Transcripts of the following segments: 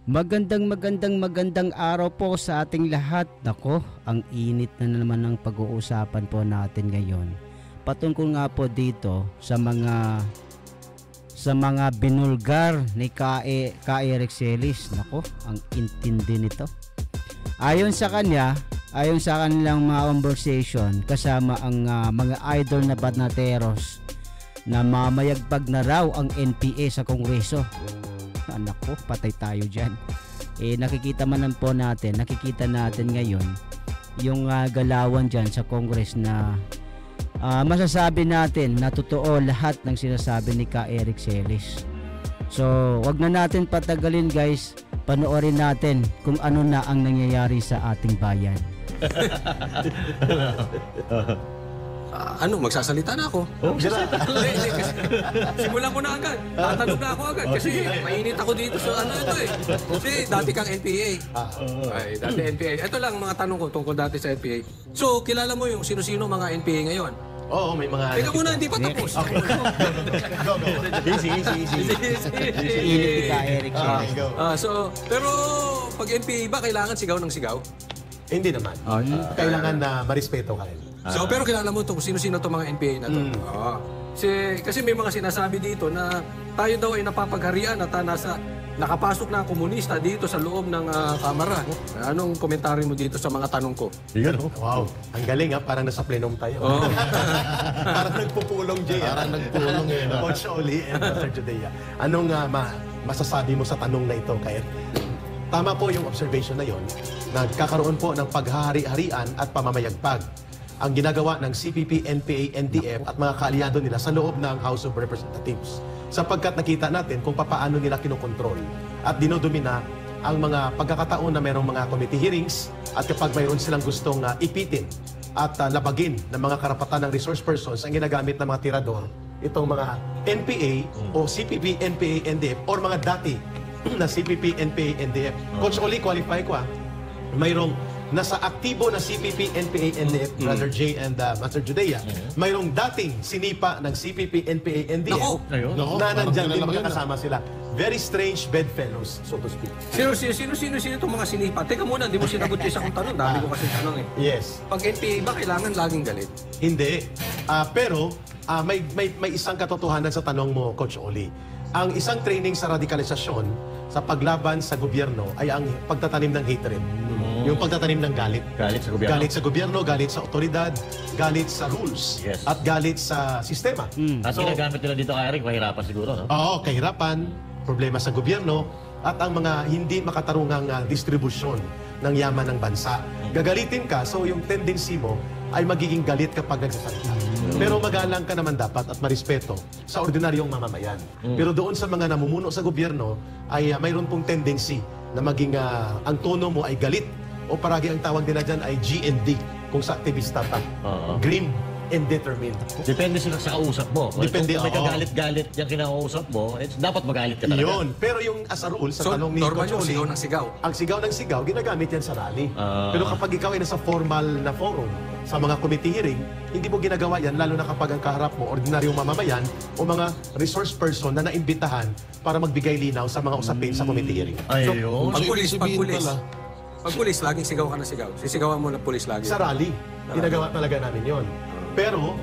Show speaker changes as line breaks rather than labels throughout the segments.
Magandang araw po sa ating lahat. Nako, ang init na naman ng pag-uusapan po natin ngayon. Patungkol nga po dito sa mga binulgar ni Eric Celis. Nako, ang intindi nito. Ayon sa kanilang mga conversation kasama ang mga idol na banateros na mamayagpag na raw ang NPA sa Kongreso. Anak ko, patay tayo dyan. Nakikita natin ngayon yung galawan dyan sa Congress na masasabi natin na totoo lahat ng sinasabi ni Eric Celis. So wag na natin patagalin guys, panoorin natin kung ano na ang nangyayari sa ating bayan.
Magsasalita na ako. Simulan ko na agad. Tatanong na ako agad kasi mainit ako dito sa ito eh. Kasi dati kang NPA. Dati NPA. Ito lang mga tanong ko tungkol dati sa NPA. So, kilala mo yung sino-sino mga NPA ngayon?
Oo, may mga...
Teka muna, hindi pa tapos.
Okay. Go.
Init ka, Eric.
Pero pag NPA ba, kailangan sigaw ng sigaw?
Hindi naman. Kailangan na marespeto ka rin.
Pero kilala mo kung sino-sino itong mga NPA na ito. Kasi may mga sinasabi dito na tayo daw ay napapagharian at nakapasok na ang komunista dito sa loob ng kamara. Anong komentaryo mo dito sa mga tanong ko?
Wow, ang galing parang nasa plenum tayo. Parang nagpupulong, Jay. Parang nagpulong Coach Oli and Master Judea. Anong masasabi mo sa tanong na ito, Kaet? Tama po yung observation na yon. Nagkakaroon po ng paghahari-harian at pamamayagpag ang ginagawa ng CPP, NPA, NDF at mga kaalyado nila sa loob ng House of Representatives. Sapagkat nakita natin kung paano nila kinokontrol at dinodomina ang mga pagkakataon na mayroong mga committee hearings at kapag mayroon silang gustong ipitin at labagin ng mga karapatan ng resource persons ang ginagamit ng mga tirador, itong mga NPA o CPP, NPA, NDF or mga dati na CPP, NPA, NDF. Coach Oli, qualify ko mayroong nasa aktibo na CPP, NPA, NDF, Brother Jay and Master Judea, mayroong dating sinipa ng CPP, NPA, NDF na nandyan din magkakasama sila. Very strange bedfellows, so to speak.
Sino itong mga sinipa? Teka muna, hindi mo sinagot yung isang tanong. Dami ko kasi tanong eh.
Yes.
Pag NPA ba, kailangan laging galit?
Hindi. Pero may isang katotohanan sa tanong mo, Coach Oli. Ang isang training sa radikalisasyon sa paglaban sa gobyerno ay ang pagtatanim ng hatred. Yung pagtatanim ng galit. Galit sa gobyerno. Galit sa gobyerno, galit sa otoridad, galit sa rules, at galit sa sistema.
At ginagamit nila dito kay Eric, mahirapan siguro, no?
Oo, kahirapan, problema sa gobyerno, at ang mga hindi makatarungang distribusyon ng yaman ng bansa. Gagalitin ka, so yung tendency mo ay magiging galit kapag nagsasalita. Pero magalang ka naman dapat at marespeto sa ordinaryong mamamayan. Pero doon sa mga namumuno sa gobyerno ay mayroon pong tendency na maging ang tono mo ay galit o paragi ang tawag nila dyan ay G&D kung sa aktivista pa. Grim and determined.
Depende sila sa kausap mo.
Depende,
kung may kagalit-galit yung kinausap mo, dapat magalit ka talaga.
Yun. Pero yung as a rule, sa tanong ni
normal
Coach Oli,
sigaw ng sigaw.
ang sigaw ng sigaw, ginagamit yan sa rally. Pero kapag ikaw ay nasa formal na forum, sa mga committee hearing, hindi mo ginagawa yan, lalo na kapag ang kaharap mo, ordinaryong mamamayan o mga resource person na naimbitahan para magbigay linaw sa mga usapin sa committee hearing.
Ayun.
Pag pulis, laging sigaw ka na sigaw. Sisigawan mo na pulis lagi.
Sa rally, ginagawa talaga namin yon. Pero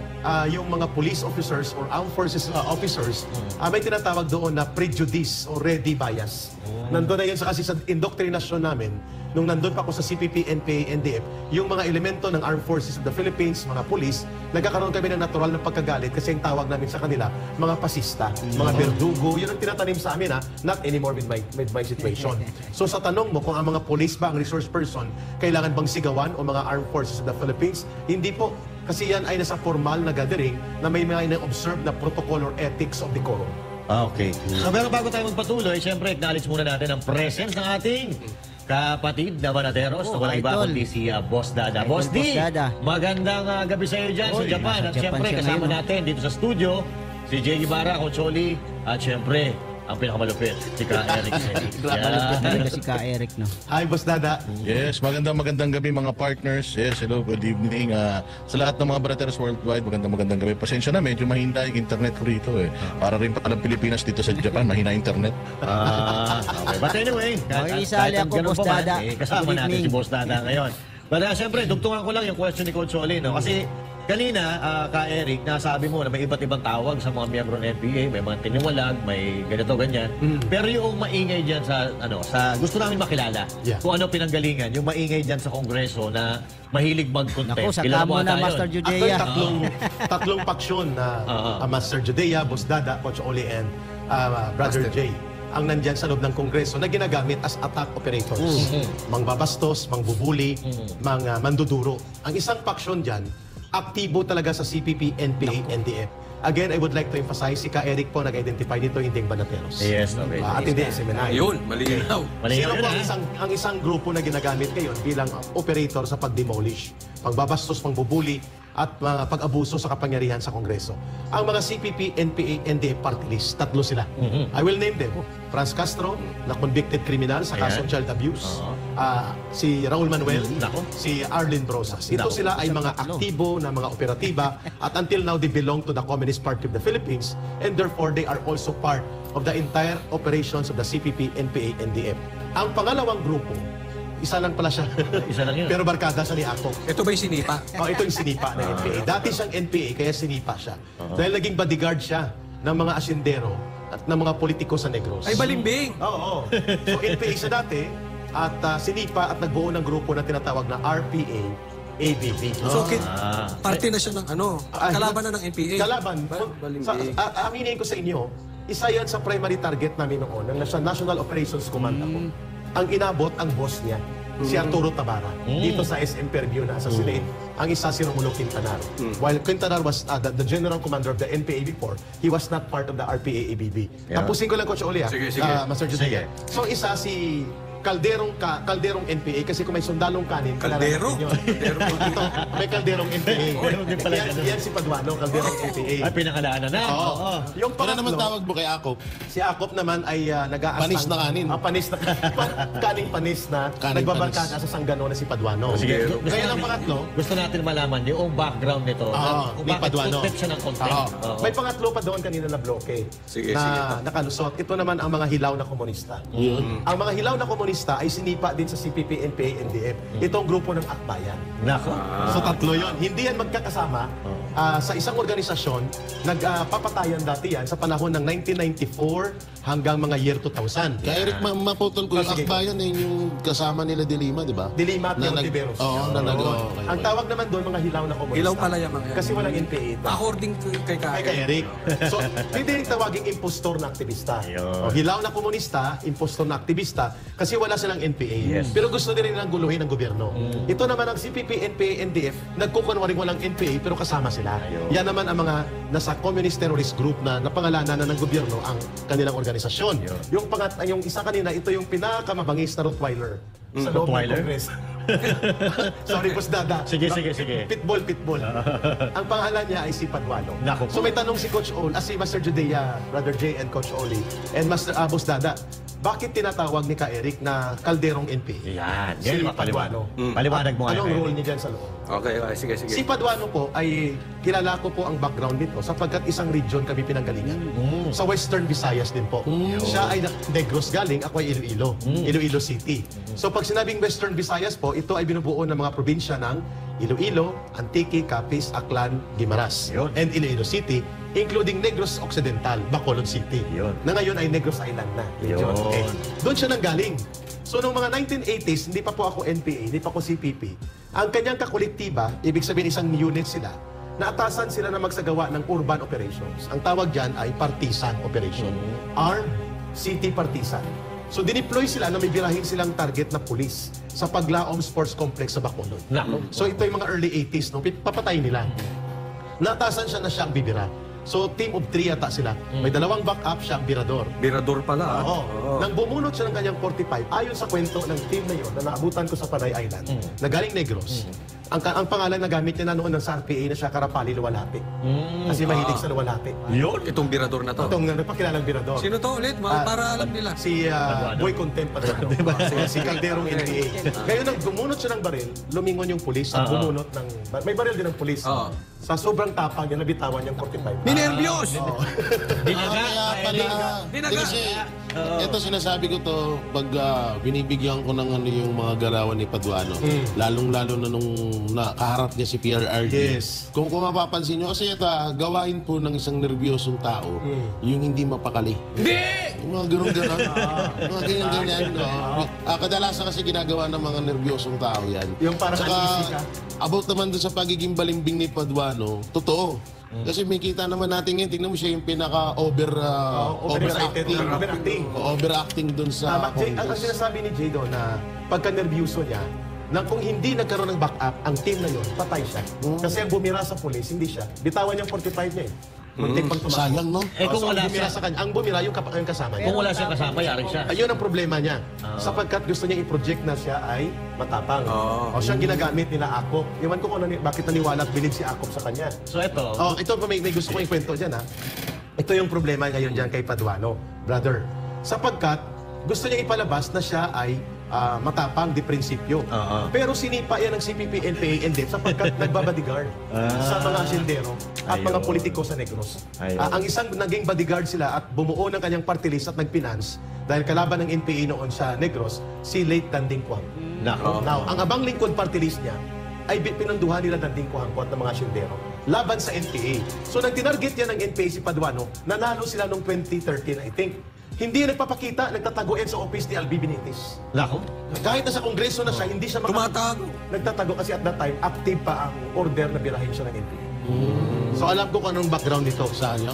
yung mga police officers or armed forces officers, may tinatawag doon na prejudice or ready bias. Nandun na yun kasi sa indoctrination namin, nung nandun pa ako sa CPP, NPA, NDF, yung mga elemento ng Armed Forces of the Philippines, mga police, nagkakaroon kami ng natural na pagkagalit kasi ang tawag namin sa kanila, mga pasista, mga berdugo, yun ang tinatanim sa amin not anymore with my situation. So sa tanong mo kung ang mga police ba, ang resource person, kailangan bang sigawan o mga Armed Forces of the Philippines, hindi po. Kasi yan ay nasa formal na gathering na may mga na-observe na protocol or ethics of decorum.
Okay. So, pero bago tayo magpatuloy, siyempre, acknowledge muna natin ang presence ng ating kapatid na banateros na walang iba kundi si Boss Dada. Boss D, magandang gabi sa iyo dyan sa Japan. At siyempre, kasama natin dito sa studio si Jay Ibarra, Coach Oli, at siyempre, ang pinakamalupit, si Ka Eric Celis.
Malupit talaga si Ka Eric, no?
Hi, Boss Dada.
Yes, magandang gabi mga partners. Yes, hello, good evening. Sa lahat ng mga Brateros worldwide, magandang gabi. Pasensya na, medyo mahina yung internet ko rito eh. Para rin pa ng Pilipinas dito sa Japan, mahina internet.
Okay. But anyway,
Okay, isali ako,
ganun
Boss
pa man,
Dada.
kasama
Good
natin
evening.
si Boss Dada ngayon. But siyempre, dugtungan ko lang yung question ni Coach Oli, no? Kasi kanina, Ka Eric, nasabi mo na may iba't ibang tawag sa mga miyembro ng NPA, may mga tiniwalag, may ganito, ganyan. Pero yung maingay dyan sa gusto namin makilala, kung ano pinanggalingan, yung maingay dyan sa Kongreso na mahilig mag-contest.
Naku, saka mo na, Master
Actually,
Judea.
tatlong paksyon na Master Judea, Boss Dada, Coach Oli, and Brother Jay ang nandyan sa loob ng Kongreso na ginagamit as attack operators. Mangbabastos, mangbubuli, manduduro. Ang isang paksyon dyan, aktibo talaga sa CPP, NPA, NDF. Again, I would like to emphasize, si Ka Eric po nag-identify nito, hindi ang Banateros.
Yes, okay.
At hindi SMNI.
Ayun, malinaw.
Sino po ang isang grupo na ginagamit ngayon bilang operator sa pag-demolish, pagbabastos, pangbubuli, at pag-abuso sa kapangyarihan sa Kongreso? Ang mga CPP, NPA, NDF party list, tatlo sila. I will name them. Franz Castro, na convicted criminal sa kasong child abuse. Si Raul Manuel, si Arlene Brosas. Ito sila ay mga aktibo na mga operatiba at until now they belong to the Communist Party of the Philippines and therefore they are also part of the entire operations of the CPP, NPA, NDF. Ang pangalawang grupo, isa lang pala siya.
Isa lang yun.
Pero barkada siya ni Akop.
Ito ba yung sinipa?
Ito yung sinipa ng NPA. Dati siyang NPA, kaya sinipa siya. Dahil naging bodyguard siya ng mga asyendero at ng mga politiko sa Negros.
Ay, balimbing!
Oo. So, NPA siya dati at sinipa at nagbuo ng grupo na tinatawag na RPA, ABB.
So, parte na siya ng kalaban na ng NPA.
Kalaban.
Balimbing.
Aminin ko sa inyo, isa yan sa primary target namin noon, ng National Operations Command ako. Ang inabot ang boss niya, si Arturo Tabara, dito sa SM Fairview na assassinate. Ang isa si Romulo Quintanar. While Quintanar was the general commander of the NPA before, he was not part of the RPA ABB. Tapusin ko lang, Coach Oli,
Sige.
Master Judea. So isa si kalderong NPA kasi kung may sundalong kanin,
Kaldero?
Ito, may kalderong NPA. Yan si Paduano, kalderong NPA.
Ay, pinangalaan na.
Oo. Yung
Para naman
pangatlo,
tawag mo kay Akop.
si Akop naman ay nag-aasang...
Panis na kanin.
Panis na kaning panis na
Kaning
nagbabarkada sa Sanggano na si Paduano.
Sige.
Kaya lang pangatlo,
Gusto natin malaman yung background nito. Kung
ni
bakit
Paduano.
content siya ng content. Oo.
may pangatlo pa doon kanina na bloke
Sige.
na nakalusot. Ito naman ang mga hilaw na komunista. Ang mga hilaw na komunista ay sinipa din sa CPP, NPA, NDF. Itong grupo ng Akbayan.
Nako.
So tatlo yon. Hindi yan magkakasama sa isang organisasyon. Nagpapatayan dati yan sa panahon ng 1994 hanggang mga year 2000.
Kaya Eric, maputol ko yung
Sige.
Akbayan eh, yung kasama nila Dilima, di ba?
Dilima at Teotiveros.
Oo, okay.
Ang tawag naman doon mga hilaw na komunista.
Hilaw pala yung mga yan.
Kasi walang NPA ito.
According kay
Kay Eric. So, hindi rin tawaging impostor na aktivista.
Ayun.
O, hilaw na komunista, impostor na aktivista, kasi wala silang NPA. Pero gusto din nilang guluhin ng gobyerno. Ito naman ang CPP, NPA, NDF, nagkukunwaring walang NPA, pero kasama sila. Yan naman ang mga nasa communist terrorist group na napangalanan na ng gobyerno ang kanilang organisasyon. Yung isa kanina, ito yung pinakamabangis na Rottweiler sa loob ng
Rottweiler?
Congress. Sorry, Boss Dada.
Sige.
Pitbull. Ang pangalan niya ay si Paduano.
Nako po.
So may tanong si Coach Oli, si Master Judea, Brother Jay and Coach Oli, and Master Boss Dada, bakit tinatawag ni Ka Eric na kalderong NPA?
Yan.
Si
Yan, paliwanag.
Paduano.
Paliwanag mo nga.
Anong
Eric.
role niya dyan sa loob?
Okay, sige.
Si Paduano po ay kilala ko po ang background nito sapagkat isang region kami pinanggalingan. Sa Western Visayas din po. Siya ay Negros galing, ako ay Iloilo. Iloilo City. So pag sinabing Western Visayas po, ito ay binubuo ng mga probinsya ng Iloilo, Antique, Capiz, Aklan, Guimaras,
Yun.
and Iloilo City, including Negros Occidental, Bacolod City.
Yun.
Na ngayon ay Negros Island na. Region.
Yun.
Okay. Doon siya nanggaling. So noong mga 1980s, hindi pa po ako NPA, hindi pa ako CPP. Ang kanyang kakolektiba, ibig sabihin isang unit sila, naatasan sila na magsagawa ng urban operations. Ang tawag dyan ay partisan operation. Armed City Partisan. So dineploy sila na may birahin silang target na pulis sa Paglaom Sports Complex sa Bacolod.
Nako.
So ito yung mga early 80s, no? Papatay nila. Naatasan siya na siya ang bibira. So team of 3 yata sila. May dalawang backup, siya ang birador.
Birador pala.
Oo. Nang bumunot siya ng kanyang 45, ayon sa kwento ng team na yun na naabutan ko sa Panay Island, na galing Negros, Ang pangalan na gamit niya na noon ng sa RPA na siya Karapali Luwalhati. Kasi mahilig sa luwalhati.
Yun.
Itong birador na to.
Itong napakilalang birador.
Sino to ulit? Para alam nila.
Si Boy Content si Calderong NPA. Ngayon nang bumunot siya ng baril, lumingon yung pulis at bumunot ng... May baril din ng pulis. Sa sobrang tapang niya, nabitawan yung 45.
Minervyos!
Kaya pala, kasi ito sinasabi ko to pag binibigyan ko ng ano yung mga galawan ni Paduano, lalong-lalo na nung nakaharap niya si PRRD.
Yes.
Kung mapapansin nyo, kasi ito gawain po ng isang nervyosong tao, yung hindi mapakali.
Hindi!
Yung mga ganun-ganon. Mga ganyan-ganyan. Kadalasan kasi ginagawa ng mga nervyosong tao yan.
Yung parang uneasy ka.
About naman doon sa pagiging balimbing ni Paduano, totoo. Kasi may kita naman natin ngayon, tingnan mo siya yung
overacting.
Overacting doon sa
Ang sinasabi ni Jay doon na pagka-nervyoso niya, na kung hindi nagkaroon ng backup, ang team na yun, patay siya. Kasi ang bumira sa pulis, hindi siya. Bitawan yung 45 niya eh. Muntik pang tumakbo.
sayang, no?
Kung wala
bumira
siya,
sa kanya, ang bumira yung kasama niya.
kung wala siya kasama, yari siya.
Ayun ang problema niya. Sapagkat gusto niya i-project na siya ay matapang. O siyang ginagamit nila Akop. Iwan ko kung bakit naniwala at bilib si Akop sa kanya.
So ito,
Ito pa may gusto kong ikwento dyan ha. Ito yung problema ngayon dyan kay Paduano, brother. Sapagkat gusto niya ipalabas na siya ay matapang di prinsipyo. Pero sinipa yan ng CPP, NPA, NDF sapagkat nagbabodyguard sa mga asyendero at mga politiko sa Negros. Ang isang naging bodyguard sila at bumuo ng kanyang party list at nagpinance dahil kalaban ng NPA noon sa Negros, si late Danding Kuang. Now, ang abang lingkod party list niya ay pinanduhan nila Danding Kuang at ng mga asyendero laban sa NPA. So nang tinarget yan ng NPA si Paduano, nanalo sila noong 2013, I think. Hindi nagpapakita, nagtatago yan sa office ni Albi Benitez.
nako.
Kahit nasa kongreso na siya, hindi siya
Tumatago.
nagtatago kasi at that time, active pa ang order na birahin siya ng NPA. So alam ko kung anong background nito.
Sayang.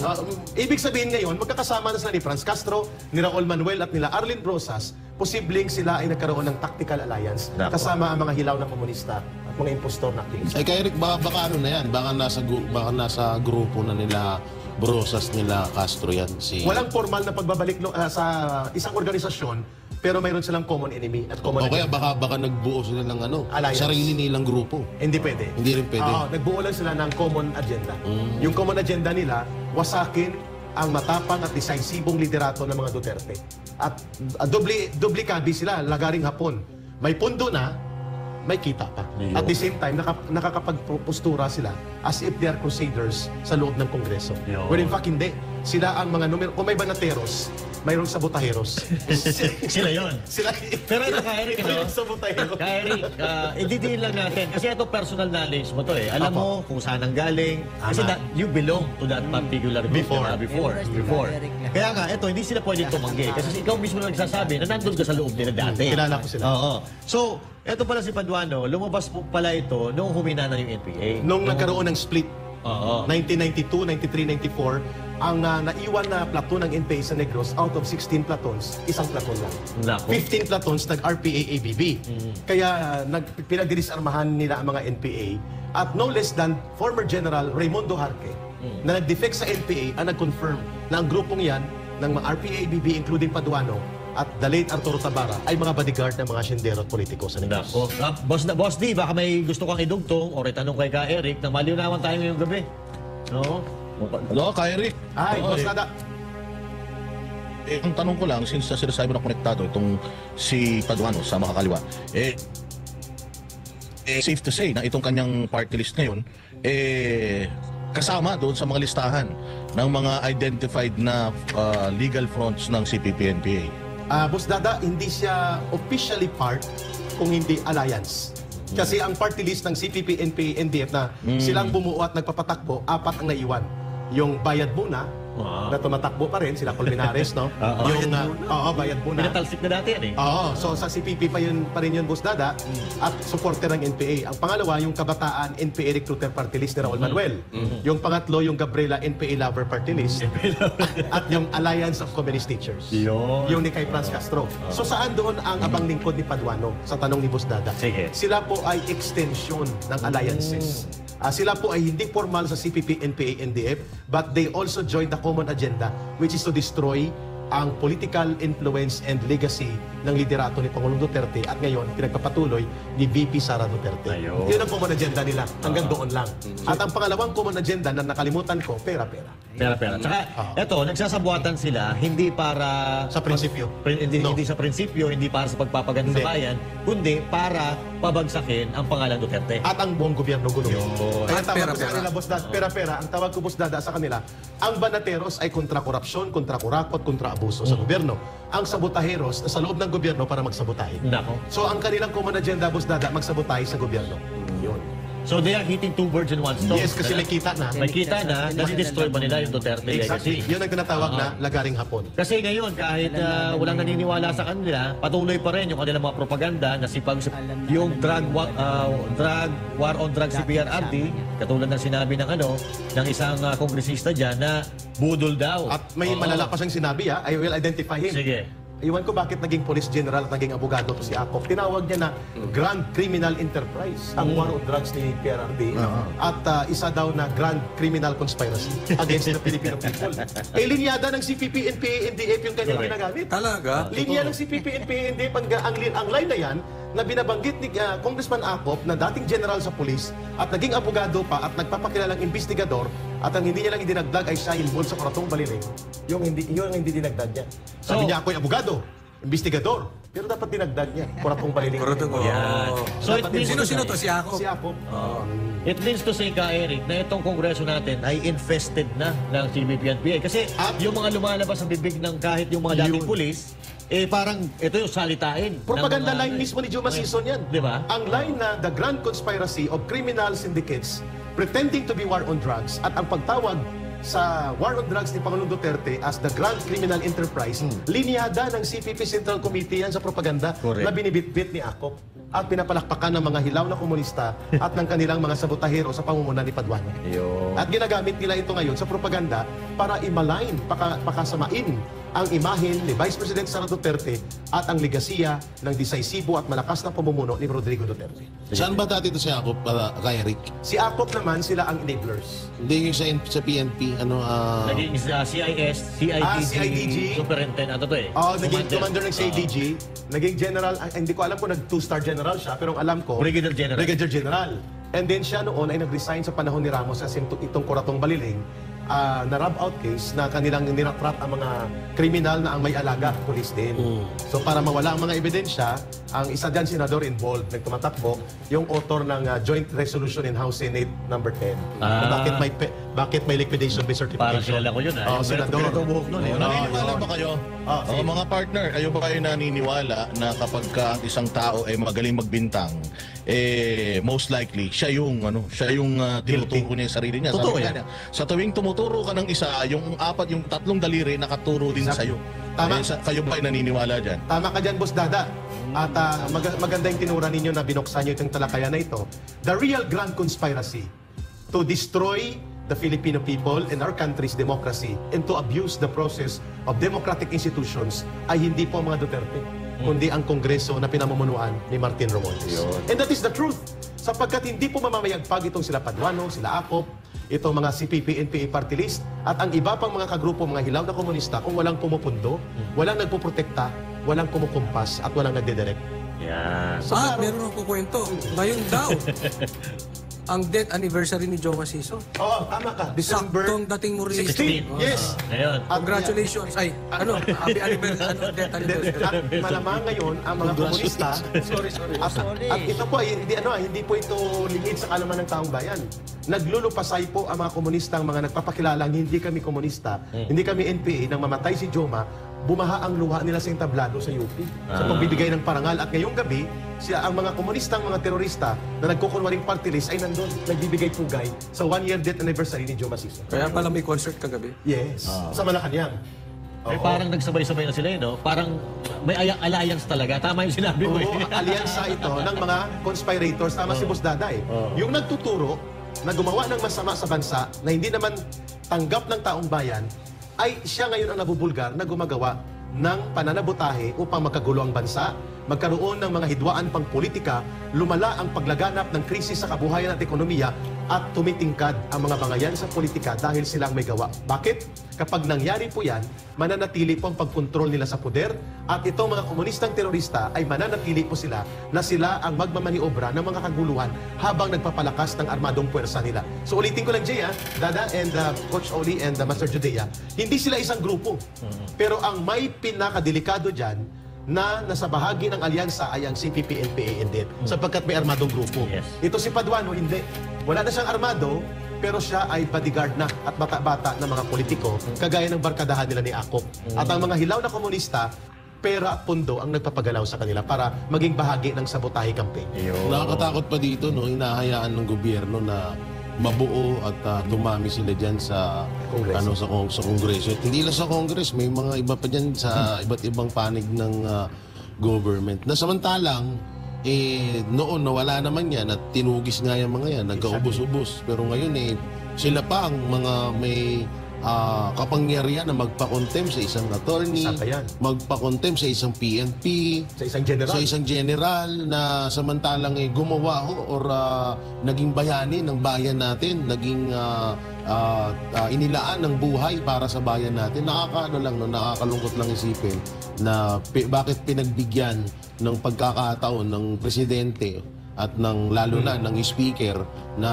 Ibig sabihin ngayon, magkakasama na sila ni Franz Castro, ni Raul Manuel at nila Arlene Rosas, posibleng sila ay nagkaroon ng tactical alliance kasama ang mga hilaw na komunista at mga impostor na aktivista.
Kay Eric, baka ano na yan, baka nasa grupo na nila Brosas nila Castro yan.
Walang formal na pagbabalik sa isang organisasyon, pero mayroon silang common enemy at common
O kaya
agenda.
baka nagbuo sila ng
Alliance.
sarili nilang grupo.
Hindi pwede.
Hindi rin pwede.
Nagbuo lang sila ng common agenda. Yung common agenda nila, wasakin ang matapang at decisibong liderato ng mga Duterte. At doble kabi sila, lagaring hapon. May pundo na, may kita pa. At the same time, nakakapagpostura sila as if they are crusaders sa loob ng Kongreso. When in fact, hindi. Sila ang mga numero. Kung may banateros, mayroong sabotajeros.
Sila yon.
Sila.
Pero ito, Ka-Eric,
Mayroong sabotajeros.
Ka-Eric, i-detail lang natin. Kasi ito personal knowledge mo to eh. Alam mo kung saan ang galing. Kasi you belong to that particular group. Before. Kaya nga, ito, hindi sila pwede tumanggi. Kasi ikaw mismo na nagsasabi na nandun ka sa loob nila dati.
Kilala ko sila.
Oo. So, ito pala si Paduano, lumabas po pala ito nung humina na yung NPA.
Nung nagkaroon ng split,
Oo.
1992, 93, 94, ang naiwan na platoon ng NPA sa Negros, out of 16 platoons, isang platoon lang.
Nako.
15 platoons nag-RPA-ABB. Kaya pinagdirisarmahan nila ang mga NPA. At no less than former General Raimundo Jarque, na nag-defect sa NPA, ang nag-confirm na ang grupong yan ng mga RPA-ABB, including Paduano, at the late Arturo Tabara, ay mga bodyguard ng mga asyendero at politiko sa Negros.
Nako. Boss D, baka may gusto kang idugtong o itanong kay Ka-Eric na malinawan tayo ngayong gabi. Oo.
Hello, Eric.
Ay, Boss Nada.
Ang tanong ko lang, since sinasabi mo na konektado itong si Paduano sa makakaliwa, safe to say na itong kanyang party list ngayon, kasama doon sa mga listahan ng mga identified na legal fronts ng CPP-NPA.
Boss Dada, hindi siya officially part kung hindi alliance. Kasi ang party list ng CPP, NPA, NDF na silang bumuo at nagpapatakbo, 4 ang naiwan. Yung Bayad Muna, na tumatakbo pa rin, sila Colmenares, no? Yung, Bayad Muna.
Pinatalsik na dati yan eh.
So sa CPP pa rin yun, Boss Dada, at supporter ng NPA. Ang pangalawa, yung Kabataan NPA Recruiter Party List ni Raul Manuel. Yung pangatlo, yung Gabriela NPA Lover Party List. At yung Alliance of Communist Teachers. Yung ni kay Franz Castro. So saan doon ang abang lingkod ni Paduano? Sa tanong ni Boss Dada.
Sige.
Sila po ay extension ng alliances. Sila po ay hindi formal sa CPP, NPA, NDF, but they also joined the common agenda, which is to destroy ang political influence and legacy ng liderato ni Pangulong Duterte at ngayon pinagpapatuloy ni VP Sara Duterte.
Ayun.
Yun ang common agenda nila. Hanggang doon lang. At ang pangalawang common agenda na nakalimutan ko, pera-pera.
Pera-pera. Tsaka, eto, nagsasabuatan sila hindi para...
Sa prinsipyo.
Hindi sa prinsipyo, hindi para sa pagpapaganda sa
Hindi.
bayan, kundi para pabagsakin ang pangalan Duterte.
At ang buong gobyerno gulong. Kaya
At
tawag ko sa
pera-pera.
kanila, Boss Dada, pera-pera, ang tawag ko, Boss Dada, sa kanila, ang banateros ay kontra korupsyon, kontra kurakot, kontra abuso sa gobyerno. Ang sabotaheros sa loob ng gobyerno para magsabotahe.
Nako.
So ang kanilang common agenda, Boss Dada, magsabotahe sa gobyerno. Yun.
So they are hitting two birds in one stone.
Yes, kasi may kita na.
May kita na, nasi-destroy ba nila yung Duterte
Exactly.
legacy?
Yun ang tinatawag na lagaring hapon.
Kasi ngayon, kahit walang naniniwala sa kanila, patuloy pa rin yung kanilang mga propaganda na yung drug war on drugs si PRRD, katulad ng sinabi ng isang kongresista dyan na budol daw.
At may malala pa siyang sinabi, I will identify him.
Sige.
Iwan ko bakit naging police general at naging abogado to si Akop. Tinawag niya na Grand Criminal Enterprise ang war on drugs ni PRRD at isa daw na Grand Criminal Conspiracy against the Filipino people. Linyada ng CPP, NPA, NDF yung kanyang ginagamit.
Talaga?
Linya ng CPP, NPA, NDF, ang line na yan na binabanggit ni Congressman Akop na dating general sa pulis at naging abogado pa at nagpapakilalang investigador at ang hindi niya lang idinagdag ay siya involved sa Kuratong Baliling. Yung ang hindi dinagdag niya. Sabi niya, ako'y abogado, investigador. Pero dapat dinagdag niya, Kuratong Baliling.
Yan. So it means
Sino to? Si Ako?
Si Akop.
It means to say, Ka Eric, na itong kongreso natin ay infested na ng CBP-NPA. Kasi yung mga lumalabas sa bibig ng kahit yung mga dating pulis, parang ito yung salitain.
Propaganda
ng mga-
line mismo ni Juma Sison yan.
Di ba?
Ang line na the grand conspiracy of criminal syndicates pretending to be war on drugs at ang pagtawag sa war on drugs ni Pangulong Duterte as the grand criminal enterprise, linyada ng CPP Central Committee yan sa propaganda
Correct.
na binibitbit ni Akop at pinapalakpakan ng mga hilaw na komunista at ng kanilang mga sabotahero sa pamumuno ni Paduano. At ginagamit nila ito ngayon sa propaganda para i-malign, pakasamain ang imahen ni Vice President Sara Duterte at ang legasiya ng decisibo at malakas na pamumuno ni Rodrigo Duterte.
Saan ba dati ito si Akop, kay Eric?
Si Akop naman, sila ang enablers.
Hindi yung sa PNP,
Naging CIS, CIDG,
CIDG.
superintendent, to eh.
Naging commander ng CIDG, naging general, hindi ko alam kung nag-2-star general siya, pero ang alam ko,
Brigadier General.
Brigadier General. And then siya noon ay nag-resign sa panahon ni Ramos kasi itong Kuratong Baliling, na rub-out case na kanilang niratrap ang mga kriminal na ang may alaga, police din. So para mawala ang mga ebidensya, ang isa dyan senador involved, nagtumatakbo, yung author ng Joint Resolution in House Senate number 10. Bakit may liquidation by certification?
Parang kilala ko yun,
Oo, senador.
Naniniwala ba kayo? Mga partner, kayo ba kayo naniniwala na kapag ang isang tao ay magaling magbintang, most likely siya yung tinuturo niya yung sarili niya.
Totoo
Sabi
yan.
nga niya, sa tuwing tumuturo ka ng isa, yung tatlong daliri nakaturo din sa iyo.
Tama.
Kayo ba ay naniniwala diyan?
Tama ka dyan, Boss Dada. At maganda yung tinura ninyo na binuksan nyo itong talakayan na ito. The real grand conspiracy to destroy the Filipino people and our country's democracy and to abuse the process of democratic institutions ay hindi po ang mga Duterte, kundi ang Kongreso na pinamumunuan ni Martin Romualdez. And that is the truth. Sapagkat hindi po mamamayagpag itong sila Paduano, sila Akop, itong mga CPP, NPA party list, at ang iba pang mga kagrupo, mga hilaw na komunista, kung walang pumupundo, walang nagpuprotekta, walang kumukumpas, at walang nagdedirect.
Yan.
Meron akong kwento. Ngayon daw, ang death anniversary ni Joma Sison.
Oo, tama ka. December
Saktong dating mo rin.
16. Yes.
Ngayon.
Congratulations. Ay, happy anniversary, death anniversary.
At malamang ngayon, ang mga komunista, at ito po, hindi po ito lingid sa kalaman ng taong bayan. Naglulupasay po ang mga komunista, ang mga nagpapakilalang hindi kami komunista, hindi kami NPA, nang mamatay si Joma, bumaha ang luha nila sa entablado sa UP sa pagbibigay ng parangal. At ngayong gabi, ang mga komunistang mga terorista na nagkukunwaring party list ay nandun, nagbibigay pugay sa 1-year death anniversary ni Joma Sison.
Kaya pala may concert kagabi.
Yes, sa Malacanang.
Parang nagsabay-sabay na sila, no? Parang may alliance talaga. Tama yung sinabi mo.
Oo, alyansa ito ng mga conspirators. Tama si Boss Dada eh. Yung nagtuturo na gumawa ng masama sa bansa na hindi naman tanggap ng taong bayan, ay siya ngayon ang nabubulgar na gumagawa ng pananabutahe upang magkagulo ang bansa, magkaroon ng mga hidwaan pang politika, lumala ang paglaganap ng krisis sa kabuhayan at ekonomiya at tumitingkad ang mga bangayan sa politika dahil silang may gawa. Bakit? Kapag nangyari po yan, mananatili po ang pagkontrol nila sa poder at itong mga komunistang terorista ay mananatili po sila na sila ang magmamaniobra ng mga kaguluhan habang nagpapalakas ng armadong puwersa nila. So ulitin ko lang, Jay, Dada and Coach Oli and Master Judea, hindi sila isang grupo. Pero ang may pinakadelikado dyan na nasa bahagi ng alyansa ay ang CPP-NPA indeed, sapagkat may armadong grupo.
Yes.
Ito si Paduano, hindi. Wala na siyang armado, pero siya ay bodyguard na at bata-bata ng mga politiko, kagaya ng barkadahan nila ni Akop. At ang mga hilaw na komunista, pera at pundo ang nagpapagalaw sa kanila para maging bahagi ng sabotahe campaign.
Nakakatakot pa dito, no, hinahayaan ng gobyerno na mabuo at dumami sila diyan sa
Kongreso.
sa Kongreso. Hindi lang sa Congress, may mga iba pa diyan sa iba't ibang panig ng government. Na samantalang noon nawala naman yan at tinugis nga yung mga yan, nagkaubos-ubos. Pero ngayon sila pa ang mga may kapangyarihan na magpa-contempt sa isang attorney,
Isa pa yan.
magpa-contempt sa isang PNP,
Sa isang general.
sa isang general na samantalang gumawa or naging bayani ng bayan natin, naging inilaan ng buhay para sa bayan natin. Nakakalungkot lang isipin na bakit pinagbigyan ng pagkakataon ng presidente at lalo na ng speaker na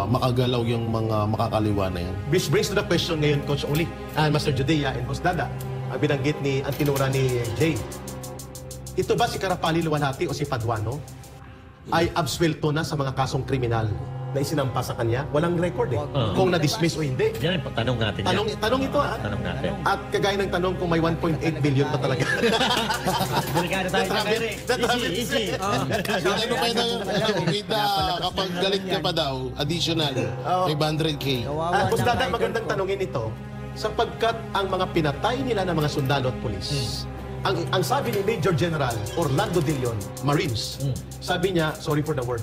makagalaw yung mga makakaliwa na yan.
Which brings to the question ngayon, Coach Oli, Master Judea and Boss Dada, ang binanggit ni Antinura ni Jay. Ito ba si Karapali Luwalhati o si Paduano ay absuelto na sa mga kasong kriminal na isinampa sa kanya? Walang record kung na-dismiss o hindi.
Yan ang tanong natin.
Tanong ito
Tanong natin.
At kagaya ng tanong kung may 1.8 billion pa talaga.
Delikado tayo sa Eric. Easy.
Ano pa yun, kapag galit ka pa daw, additional, 500K.
Boss Dada, magandang tanongin ito sapagkat ang mga pinatay nila ng mga sundalo at pulis, ang sabi ni Major General Orlando De Leon, Marines, sabi niya, sorry for the word,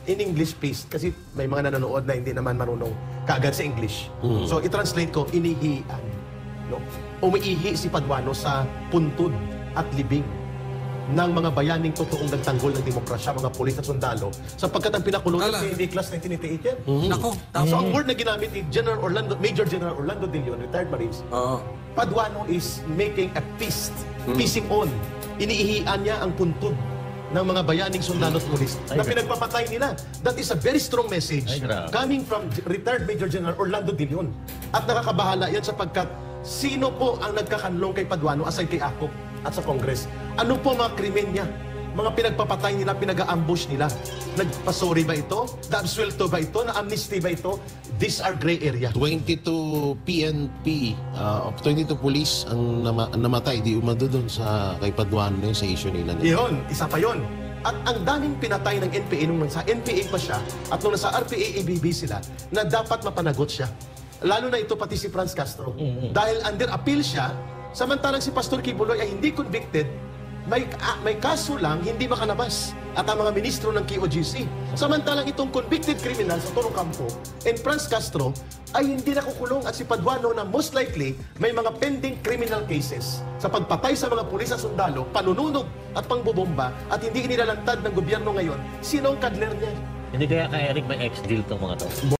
in English please, kasi may mga nanonood na hindi naman marunong kaagad sa English. So, i-translate ko, inihian. No? Umiihi si Paduano sa puntod at libing ng mga bayaning totoong nagtanggol ng demokrasya, mga pulis at sundalo, sapagkat ang pinakulungan ni Nicholas 1988 yan.
Nako,
So, ang word na ginamit ni Major General Orlando De Leon, retired Marines, Paduano is making a feast, feasting on. Iniihian niya ang puntod ng mga bayaning sundalo at pulis na pinagpapatay nila. That is a very strong message coming from retired Major General Orlando De Leon. At nakakabahala yan sapagkat sino po ang nagkakanlong kay Paduano aside kay Akop at sa Congress? Ano po mga krimen niya? Mga pinagpapatay nila, pinag-ambush nila. Nagpasori ba ito? Na-absuelto ba ito? Na-amnesty ba ito? These are gray area.
22 PNP, 22 police ang namatay, di umado doon sa kay Paduano sa issue nila.
Iyon, isa pa yon. At ang daming pinatay ng NPA nung nasa NPA pa siya at nung nasa RPA ABB sila na dapat mapanagot siya. Lalo na ito pati si Franz Castro. Dahil under appeal siya, samantalang si Pastor Kibuloy ay hindi convicted, may kaso lang, hindi makalabas. At ang mga ministro ng KOGC. Samantalang itong convicted criminal sa Toro Campo and Franz Castro ay hindi nakukulong at si Paduano na most likely may mga pending criminal cases sa pagpatay sa mga pulis at sundalo, panununog at pangbobomba at hindi inilalantad ng gobyerno ngayon. Sino ang kadler niya?
Hindi kaya kay Eric may ex-deal tong mga to?